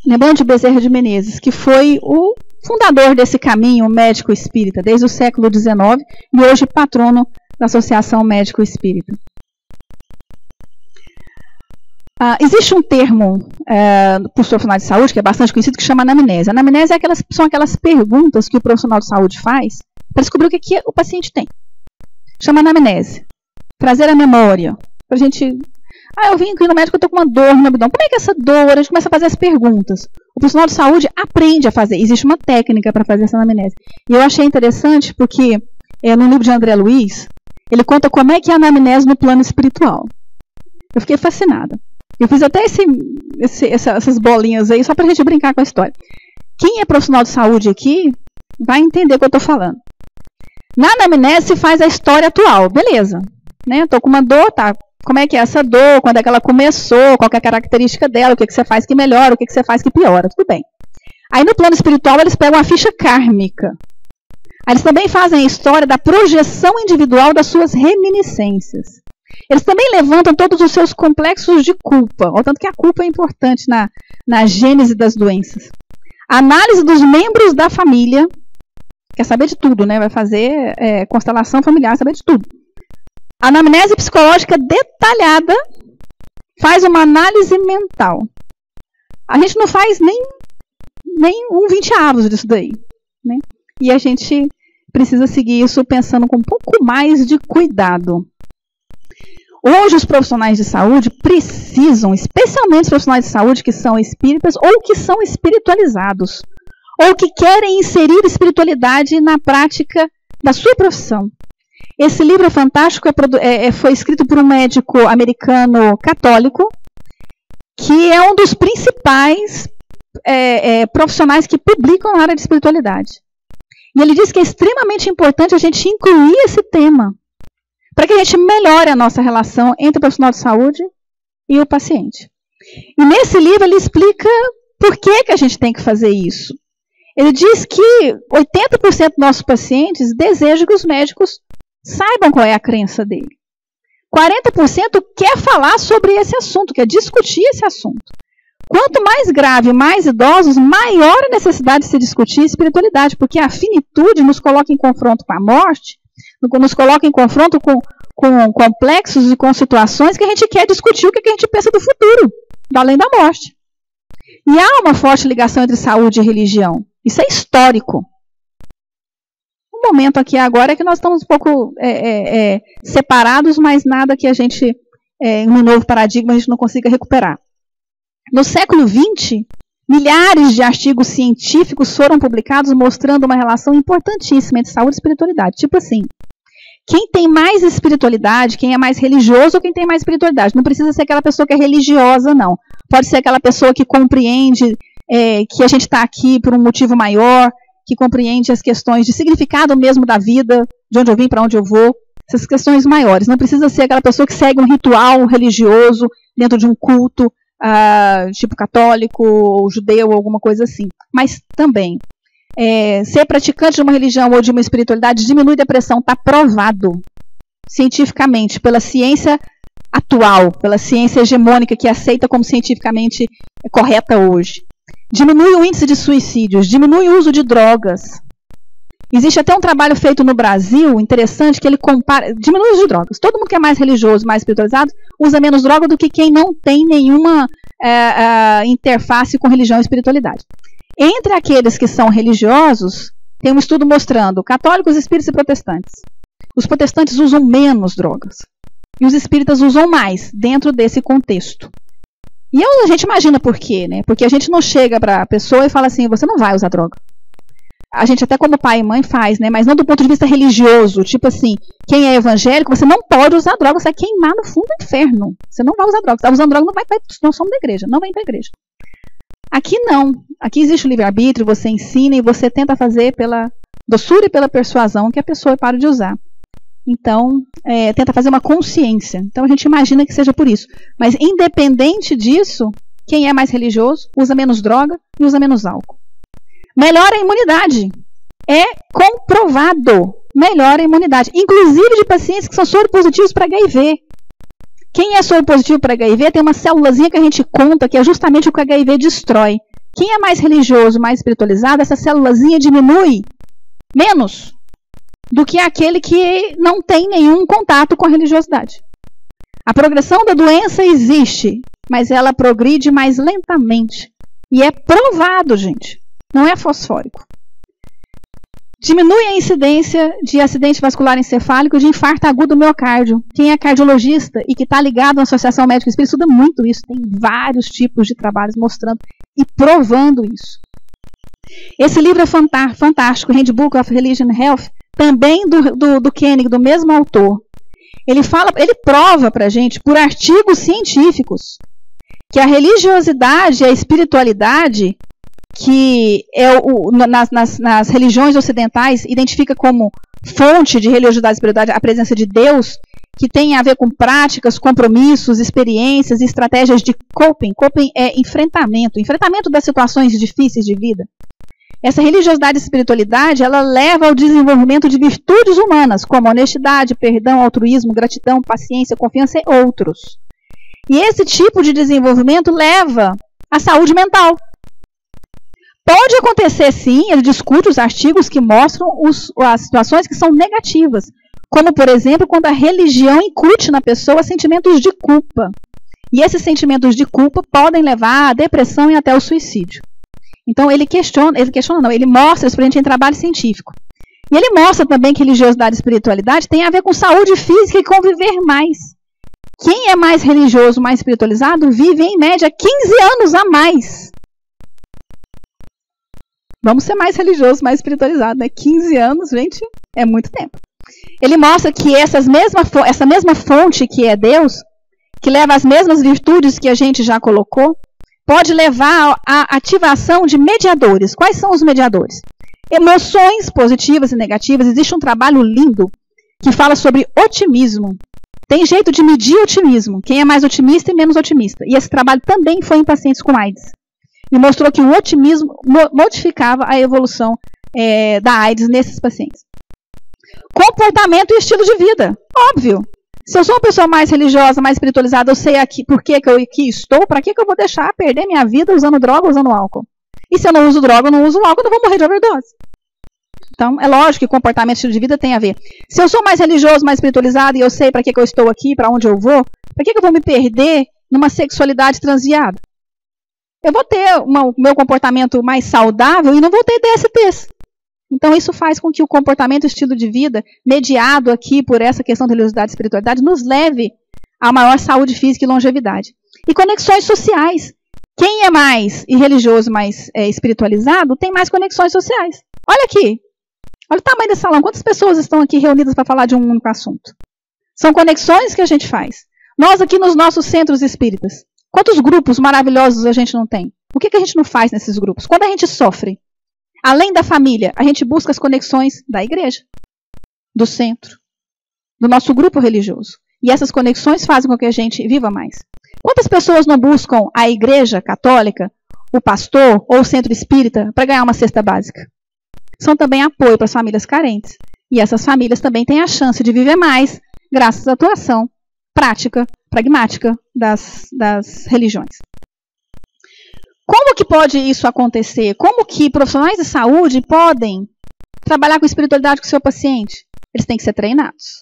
Lembrando de Bezerra de Menezes, que foi o fundador desse caminho médico espírita, desde o século XIX, e hoje patrono da Associação Médico Espírita. Existe um termo para o profissional de saúde, que é bastante conhecido, que chama anamnese. A anamnese são aquelas perguntas que o profissional de saúde faz para descobrir o que o paciente tem. Chama anamnese. Trazer a memória. Para a gente... eu vim aqui no médico, eu estou com uma dor no abdômen. Como é que é essa dor? A gente começa a fazer as perguntas. O profissional de saúde aprende a fazer. Existe uma técnica para fazer essa anamnese. E eu achei interessante porque, no livro de André Luiz, ele conta como é que é a anamnese no plano espiritual. Eu fiquei fascinada. Eu fiz até essas bolinhas aí, só para a gente brincar com a história. Quem é profissional de saúde aqui vai entender o que eu estou falando. Na anamnese se faz a história atual. Beleza. Estou com uma dor, tá? Como é que é essa dor, quando é que ela começou, qual que é a característica dela, o que você faz que melhora, o que você faz que piora, tudo bem. Aí no plano espiritual eles pegam a ficha kármica. Aí eles também fazem a história da projeção individual das suas reminiscências. Eles também levantam todos os seus complexos de culpa, o tanto que a culpa é importante na gênese das doenças. A análise dos membros da família, quer saber de tudo, né? Vai fazer constelação familiar, saber de tudo. A anamnese psicológica detalhada faz uma análise mental. A gente não faz nem um 20avos disso daí, né? E a gente precisa seguir isso pensando com um pouco mais de cuidado. Hoje os profissionais de saúde precisam, especialmente os profissionais de saúde que são espíritas ou que são espiritualizados, ou que querem inserir espiritualidade na prática da sua profissão. Esse livro é fantástico, foi escrito por um médico americano católico, que é um dos principais profissionais que publicam na área de espiritualidade. E ele diz que é extremamente importante a gente incluir esse tema, para que a gente melhore a nossa relação entre o profissional de saúde e o paciente. E nesse livro ele explica por que a gente tem que fazer isso. Ele diz que 80% dos nossos pacientes desejam que os médicos saibam qual é a crença dele. 40% quer falar sobre esse assunto, quer discutir esse assunto. Quanto mais grave, mais idosos, maior a necessidade de se discutir espiritualidade, porque a finitude nos coloca em confronto com a morte, nos coloca em confronto com complexos e com situações que a gente quer discutir o que a gente pensa do futuro, do além da morte. E há uma forte ligação entre saúde e religião. Isso é histórico. O momento aqui agora é que nós estamos um pouco separados, mas nada que a gente, em um novo paradigma, a gente não consiga recuperar. No século XX, milhares de artigos científicos foram publicados mostrando uma relação importantíssima entre saúde e espiritualidade. Tipo assim, quem tem mais espiritualidade, quem é mais religioso ou quem tem mais espiritualidade. Não precisa ser aquela pessoa que é religiosa, não. Pode ser aquela pessoa que compreende que a gente está aqui por um motivo maior, que compreende as questões de significado mesmo da vida, de onde eu vim, para onde eu vou, essas questões maiores. Não precisa ser aquela pessoa que segue um ritual religioso dentro de um culto, tipo católico ou judeu ou alguma coisa assim. Mas também, ser praticante de uma religião ou de uma espiritualidade diminui depressão, está provado cientificamente pela ciência atual, pela ciência hegemônica que aceita como cientificamente correta hoje. Diminui o índice de suicídios, diminui o uso de drogas. Existe até um trabalho feito no Brasil, interessante, que ele compara, diminui o uso de drogas. Todo mundo que é mais religioso, mais espiritualizado, usa menos droga do que quem não tem nenhuma interface com religião e espiritualidade. Entre aqueles que são religiosos, tem um estudo mostrando católicos, espíritas e protestantes. Os protestantes usam menos drogas. E os espíritas usam mais, dentro desse contexto. E a gente imagina por quê, né? Porque a gente não chega para a pessoa e fala assim, você não vai usar droga. A gente até como pai e mãe faz, né? Mas não do ponto de vista religioso. Tipo assim, quem é evangélico, você não pode usar droga, você vai queimar no fundo do inferno. Você não vai usar droga. Você está usando droga, não vai para nós somos da igreja, não vem para a igreja. Aqui não. Aqui existe o livre-arbítrio, você ensina e você tenta fazer pela doçura e pela persuasão que a pessoa pare de usar. Então, tenta fazer uma consciência. Então, a gente imagina que seja por isso. Mas, independente disso, quem é mais religioso usa menos droga e usa menos álcool. Melhora a imunidade. É comprovado. Melhora a imunidade. Inclusive de pacientes que são soropositivos para HIV. Quem é soropositivo para HIV tem uma célulazinha que a gente conta que é justamente o que o HIV destrói. Quem é mais religioso, mais espiritualizado, essa célulazinha diminui menos do que aquele que não tem nenhum contato com a religiosidade. A progressão da doença existe, mas ela progride mais lentamente. E é provado, gente. Não é fosfórico. Diminui a incidência de acidente vascular encefálico e de infarto agudo do miocárdio. Quem é cardiologista e que está ligado à Associação Médica Espírita estuda muito isso. Tem vários tipos de trabalhos mostrando e provando isso. Esse livro é fantástico, Handbook of Religion and Health, também do Koenig, do mesmo autor. Ele prova para a gente, por artigos científicos, que a religiosidade e a espiritualidade, que nas religiões ocidentais identifica como fonte de religiosidade e espiritualidade a presença de Deus, que tem a ver com práticas, compromissos, experiências e estratégias de coping. Coping é enfrentamento das situações difíceis de vida. Essa religiosidade e espiritualidade, ela leva ao desenvolvimento de virtudes humanas, como honestidade, perdão, altruísmo, gratidão, paciência, confiança e outros. E esse tipo de desenvolvimento leva à saúde mental. Pode acontecer, sim, ele discute os artigos que mostram as situações que são negativas, como, por exemplo, quando a religião incute na pessoa sentimentos de culpa. E esses sentimentos de culpa podem levar à depressão e até ao suicídio. Então, ele mostra isso para a gente em trabalho científico. E ele mostra também que religiosidade e espiritualidade tem a ver com saúde física e conviver mais. Quem é mais religioso, mais espiritualizado, vive em média 15 anos a mais. Vamos ser mais religiosos, mais espiritualizados, né? 15 anos, gente, é muito tempo. Ele mostra que essa mesma fonte que é Deus, que leva às mesmas virtudes que a gente já colocou, pode levar à ativação de mediadores. Quais são os mediadores? Emoções positivas e negativas. Existe um trabalho lindo que fala sobre otimismo. Tem jeito de medir otimismo. Quem é mais otimista e menos otimista. E esse trabalho também foi em pacientes com AIDS. E mostrou que o otimismo modificava a evolução da AIDS nesses pacientes. Comportamento e estilo de vida. Óbvio. Se eu sou uma pessoa mais religiosa, mais espiritualizada, eu sei aqui por que eu aqui estou, para que eu vou deixar perder minha vida usando droga, usando álcool? E se eu não uso droga, eu não uso álcool, eu não vou morrer de overdose. Então, é lógico que comportamento e estilo de vida tem a ver. Se eu sou mais religioso, mais espiritualizado, e eu sei para que eu estou aqui, para onde eu vou, para que eu vou me perder numa sexualidade transviada? Eu vou ter o meu comportamento mais saudável e não vou ter DSTs. Então, isso faz com que o comportamento e estilo de vida, mediado aqui por essa questão da religiosidade e espiritualidade, nos leve a maior saúde física e longevidade. E conexões sociais. Quem é mais religioso, mais espiritualizado, tem mais conexões sociais. Olha aqui. Olha o tamanho desse salão. Quantas pessoas estão aqui reunidas para falar de um único assunto? São conexões que a gente faz. Nós aqui nos nossos centros espíritas, quantos grupos maravilhosos a gente não tem? O que a gente não faz nesses grupos? Quando a gente sofre, além da família, a gente busca as conexões da igreja, do centro, do nosso grupo religioso. E essas conexões fazem com que a gente viva mais. Quantas pessoas não buscam a igreja católica, o pastor ou o centro espírita para ganhar uma cesta básica? São também apoio para as famílias carentes. E essas famílias também têm a chance de viver mais graças à atuação prática, pragmática das religiões. Como que pode isso acontecer? Como que profissionais de saúde podem trabalhar com espiritualidade com o seu paciente? Eles têm que ser treinados.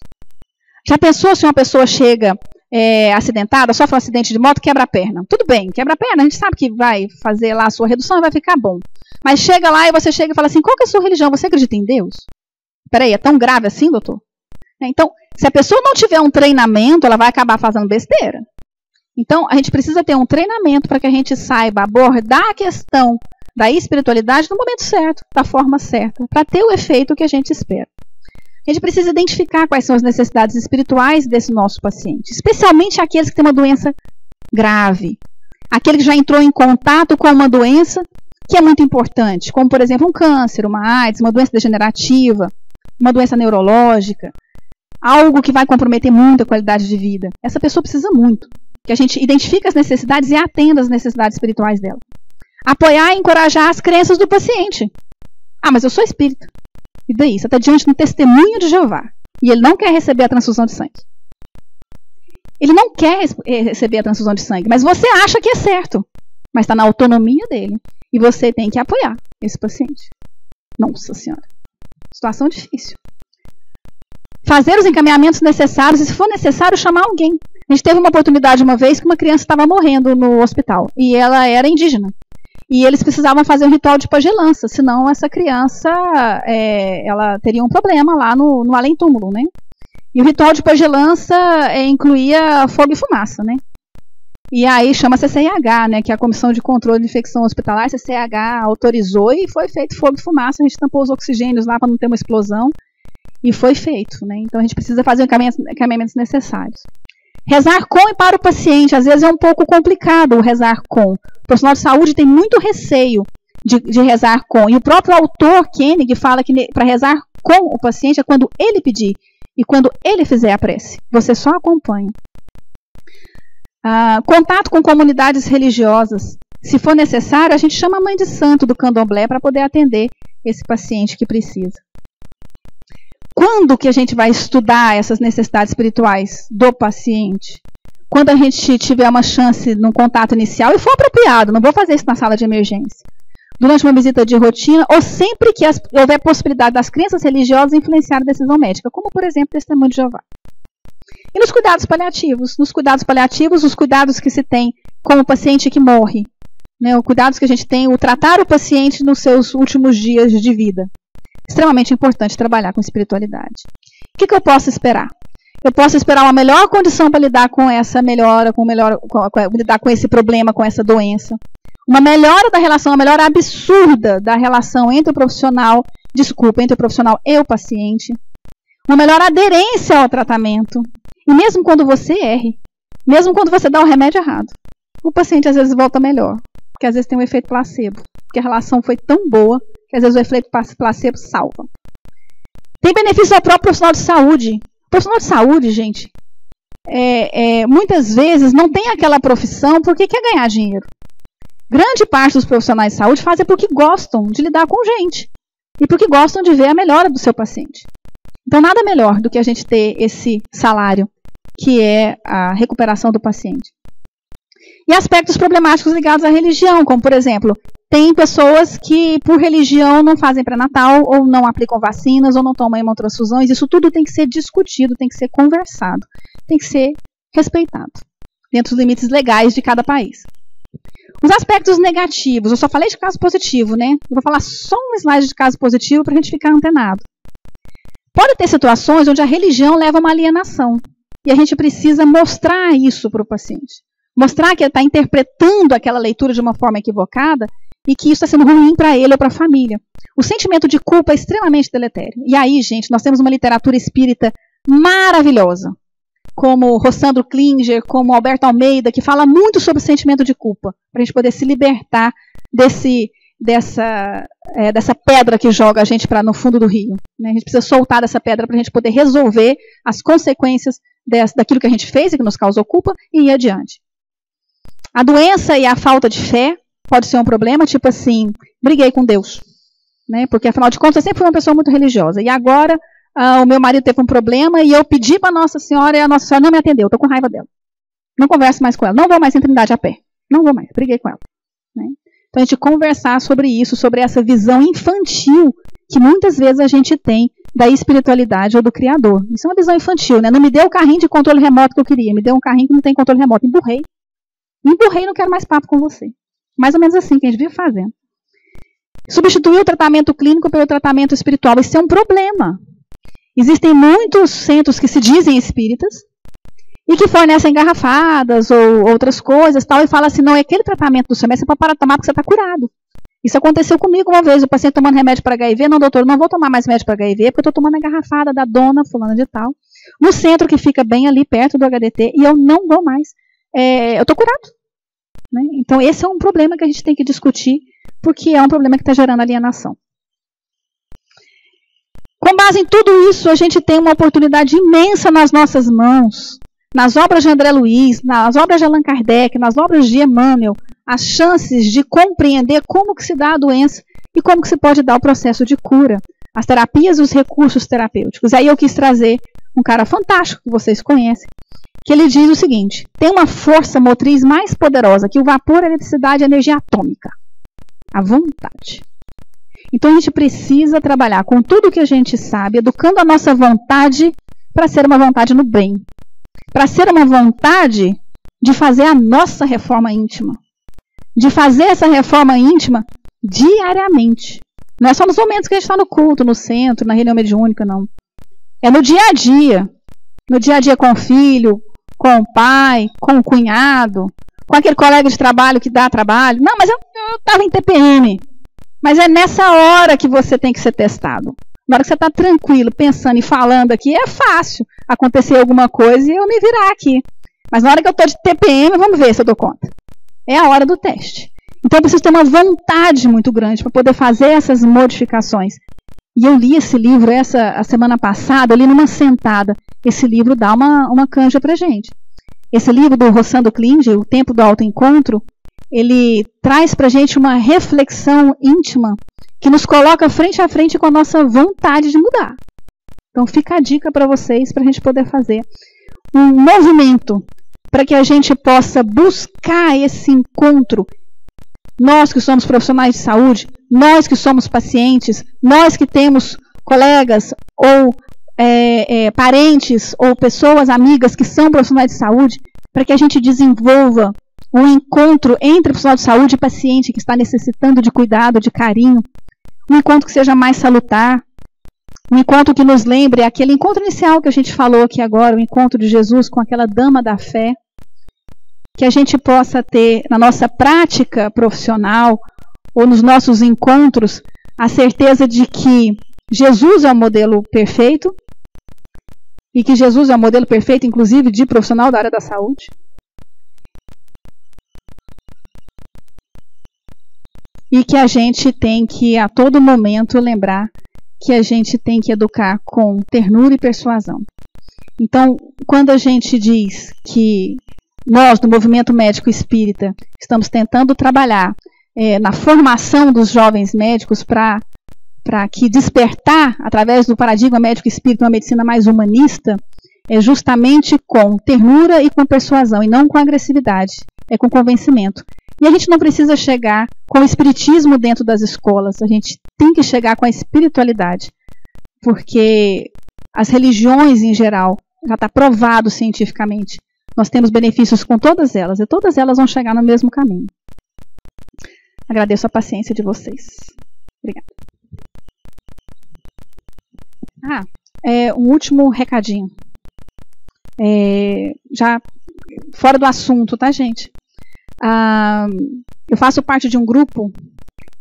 Já pensou se uma pessoa chega acidentada, sofre um acidente de moto, quebra a perna? Tudo bem, quebra a perna, a gente sabe que vai fazer lá a sua redução e vai ficar bom. Mas chega lá e você chega e fala assim, qual que é a sua religião? Você acredita em Deus? Peraí, é tão grave assim, doutor? Então, se a pessoa não tiver um treinamento, ela vai acabar fazendo besteira. Então, a gente precisa ter um treinamento para que a gente saiba abordar a questão da espiritualidade no momento certo, da forma certa, para ter o efeito que a gente espera. A gente precisa identificar quais são as necessidades espirituais desse nosso paciente, especialmente aqueles que têm uma doença grave, aquele que já entrou em contato com uma doença que é muito importante, como, por exemplo, um câncer, uma AIDS, uma doença degenerativa, uma doença neurológica, algo que vai comprometer muito a qualidade de vida. Essa pessoa precisa muito que a gente identifique as necessidades e atenda às necessidades espirituais dela. Apoiar e encorajar as crenças do paciente. Ah, mas eu sou espírita. E daí? Você está diante de um testemunho de Jeová. E ele não quer receber a transfusão de sangue. Ele não quer receber a transfusão de sangue, mas você acha que é certo. Mas está na autonomia dele. E você tem que apoiar esse paciente. Nossa Senhora. Situação difícil. Fazer os encaminhamentos necessários e, se for necessário, chamar alguém. A gente teve uma oportunidade uma vez que uma criança estava morrendo no hospital. E ela era indígena. E eles precisavam fazer um ritual de pagelança. Senão essa criança ela teria um problema lá no além-túmulo, né? E o ritual de pagelança incluía fogo e fumaça, né? E aí chama CCIH, né? Que é a Comissão de Controle de Infecção Hospitalar. CCIH autorizou e foi feito fogo e fumaça. A gente tampou os oxigênios lá para não ter uma explosão. E foi feito, né? Então a gente precisa fazer encaminhamentos necessários. Rezar com e para o paciente, às vezes é um pouco complicado o rezar com. O profissional de saúde tem muito receio de rezar com. E o próprio autor, Koenig, fala que para rezar com o paciente é quando ele pedir e quando ele fizer a prece. Você só acompanha. Contato com comunidades religiosas. Se for necessário, a gente chama a mãe de santo do candomblé para poder atender esse paciente que precisa. Quando que a gente vai estudar essas necessidades espirituais do paciente? Quando a gente tiver uma chance num contato inicial e for apropriado, não vou fazer isso na sala de emergência. Durante uma visita de rotina ou sempre que houver possibilidade das crenças religiosas influenciar a decisão médica, como, por exemplo, o testemunho de Jeová. E nos cuidados paliativos. Nos cuidados paliativos, os cuidados que se tem com o paciente que morre. Né, os cuidados que a gente tem, o tratar o paciente nos seus últimos dias de vida. Extremamente importante trabalhar com espiritualidade. O que eu posso esperar? Eu posso esperar uma melhor condição para lidar com essa melhora, lidar com esse problema, com essa doença. Uma melhora da relação, uma melhora absurda da relação entre o profissional e o paciente. Uma melhor aderência ao tratamento. E mesmo quando você erre, mesmo quando você dá o remédio errado, o paciente às vezes volta melhor. Porque às vezes tem um efeito placebo. Porque a relação foi tão boa que às vezes o efeito placebo salva. Tem benefício ao próprio profissional de saúde. O profissional de saúde, gente, muitas vezes não tem aquela profissão porque quer ganhar dinheiro. Grande parte dos profissionais de saúde fazem porque gostam de lidar com gente. E porque gostam de ver a melhora do seu paciente. Então, nada melhor do que a gente ter esse salário, que é a recuperação do paciente. E aspectos problemáticos ligados à religião, como, por exemplo, tem pessoas que, por religião, não fazem pré-natal, ou não aplicam vacinas, ou não tomam hemotransfusões. Isso tudo tem que ser discutido, tem que ser conversado, tem que ser respeitado, dentro dos limites legais de cada país. Os aspectos negativos, eu só falei de caso positivo, né? Eu vou falar só um slide de caso positivo para a gente ficar antenado. Pode ter situações onde a religião leva a uma alienação. E a gente precisa mostrar isso para o paciente. Mostrar que ele está interpretando aquela leitura de uma forma equivocada e que isso está sendo ruim para ele ou para a família. O sentimento de culpa é extremamente deletério. E aí, gente, nós temos uma literatura espírita maravilhosa, como Rossandro Klinger, como Alberto Almeida, que fala muito sobre o sentimento de culpa, para a gente poder se libertar dessa pedra que joga a gente no fundo do rio. Né? A gente precisa soltar dessa pedra para a gente poder resolver as consequências daquilo que a gente fez e que nos causou culpa e ir adiante. A doença e a falta de fé pode ser um problema, tipo assim, briguei com Deus. Né? Porque, afinal de contas, eu sempre fui uma pessoa muito religiosa. E agora, o meu marido teve um problema e eu pedi para Nossa Senhora e a Nossa Senhora não me atendeu. Estou com raiva dela. Não converso mais com ela. Não vou mais em Trindade a pé. Não vou mais. Briguei com ela. Né? Então, a gente conversar sobre isso, sobre essa visão infantil que muitas vezes a gente tem da espiritualidade ou do Criador. Isso é uma visão infantil, né? Não me deu o carrinho de controle remoto que eu queria. Me deu um carrinho que não tem controle remoto. Emburrei. Empurrei, não quero mais papo com você. Mais ou menos assim que a gente vive fazendo. Substituir o tratamento clínico pelo tratamento espiritual. Isso é um problema. Existem muitos centros que se dizem espíritas e que fornecem garrafadas ou outras coisas tal, e falam assim, não, é aquele tratamento do seu médico, você pode parar de tomar porque você está curado. Isso aconteceu comigo uma vez, o paciente tomando remédio para HIV, não, doutor, não vou tomar mais remédio para HIV porque eu estou tomando a garrafada da dona fulana de tal, no centro que fica bem ali perto do HDT, e eu não vou mais. Eu estou curado. Né? Então, esse é um problema que a gente tem que discutir, porque é um problema que está gerando alienação. Com base em tudo isso, a gente tem uma oportunidade imensa nas nossas mãos, nas obras de André Luiz, nas obras de Allan Kardec, nas obras de Emmanuel, as chances de compreender como que se dá a doença e como que se pode dar o processo de cura, as terapias e os recursos terapêuticos. Aí eu quis trazer um cara fantástico que vocês conhecem, que ele diz o seguinte, tem uma força motriz mais poderosa que o vapor, a eletricidade e a energia atômica, a vontade. Então a gente precisa trabalhar com tudo que a gente sabe, educando a nossa vontade para ser uma vontade no bem, para ser uma vontade de fazer a nossa reforma íntima, de fazer essa reforma íntima diariamente. Não é só nos momentos que a gente está no culto, no centro, na reunião mediúnica, não. É no dia a dia com o filho, com o pai, com o cunhado, com aquele colega de trabalho que dá trabalho. Não, mas eu estava em TPM. Mas é nessa hora que você tem que ser testado. Na hora que você está tranquilo, pensando e falando aqui, é fácil acontecer alguma coisa e eu me virar aqui. Mas na hora que eu estou de TPM, vamos ver se eu dou conta. É a hora do teste. Então eu preciso ter uma vontade muito grande para poder fazer essas modificações. E eu li esse livro a semana passada, eu li numa sentada. Esse livro dá uma canja para gente. Esse livro do Rossandro Klinger, O Tempo do Autoencontro, ele traz para a gente uma reflexão íntima que nos coloca frente a frente com a nossa vontade de mudar. Então fica a dica para vocês, para a gente poder fazer um movimento para que a gente possa buscar esse encontro. Nós que somos profissionais de saúde, nós que somos pacientes, nós que temos colegas ou parentes ou pessoas amigas que são profissionais de saúde, para que a gente desenvolva um encontro entre profissional de saúde e paciente que está necessitando de cuidado, de carinho, um encontro que seja mais salutar, um encontro que nos lembre aquele encontro inicial que a gente falou aqui agora, o encontro de Jesus com aquela dama da fé, que a gente possa ter na nossa prática profissional ou nos nossos encontros a certeza de que Jesus é o modelo perfeito e que Jesus é o modelo perfeito, inclusive, de profissional da área da saúde. E que a gente tem que, a todo momento, lembrar que a gente tem que educar com ternura e persuasão. Então, quando a gente diz que nós, do movimento médico espírita, estamos tentando trabalhar na formação dos jovens médicos para que despertar, através do paradigma médico espírita, uma medicina mais humanista, é justamente com ternura e com persuasão, e não com agressividade, é com convencimento. E a gente não precisa chegar com o espiritismo dentro das escolas, a gente tem que chegar com a espiritualidade, porque as religiões em geral, já está provado cientificamente, nós temos benefícios com todas elas, e todas elas vão chegar no mesmo caminho. Agradeço a paciência de vocês. Obrigada. Um último recadinho. Já fora do assunto, tá, gente? Eu faço parte de um grupo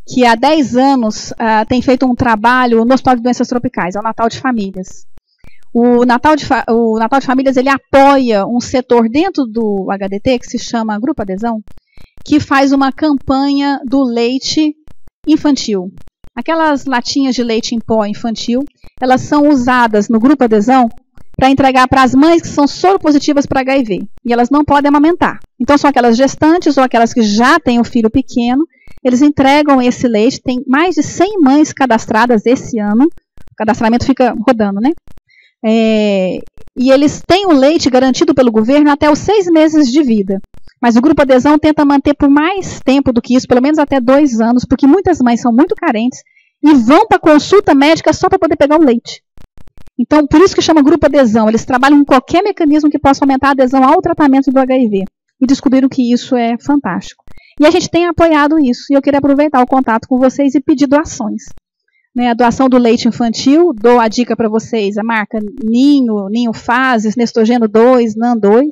que há 10 anos tem feito um trabalho no Hospital de Doenças Tropicais, é o Natal de Famílias. O Natal de Famílias, ele apoia um setor dentro do HDT, que se chama Grupo Adesão, que faz uma campanha do leite infantil. Aquelas latinhas de leite em pó infantil, elas são usadas no Grupo Adesão para entregar para as mães que são soropositivas para HIV. E elas não podem amamentar. Então são aquelas gestantes ou aquelas que já têm um filho pequeno, eles entregam esse leite. Tem mais de 100 mães cadastradas esse ano. O cadastramento fica rodando, né? E eles têm o leite garantido pelo governo até os 6 meses de vida. Mas o Grupo Adesão tenta manter por mais tempo do que isso, pelo menos até 2 anos, porque muitas mães são muito carentes e vão para consulta médica só para poder pegar o leite. Então, por isso que chama Grupo Adesão. Eles trabalham com qualquer mecanismo que possa aumentar a adesão ao tratamento do HIV. E descobriram que isso é fantástico. E a gente tem apoiado isso. E eu queria aproveitar o contato com vocês e pedir doações. A doação do leite infantil, dou a dica para vocês, a marca Ninho Fases, Nestogeno 2, NAN 2.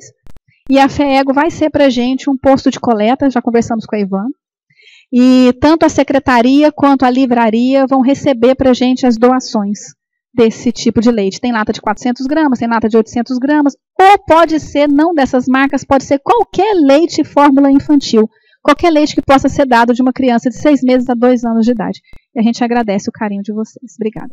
E a FEEGO vai ser para a gente um posto de coleta, já conversamos com a Ivana. E tanto a secretaria quanto a livraria vão receber para a gente as doações desse tipo de leite. Tem lata de 400 gramas, tem lata de 800 gramas, ou pode ser, não dessas marcas, pode ser qualquer leite fórmula infantil. Qualquer leite que possa ser dado de uma criança de 6 meses a 2 anos de idade. E a gente agradece o carinho de vocês. Obrigada.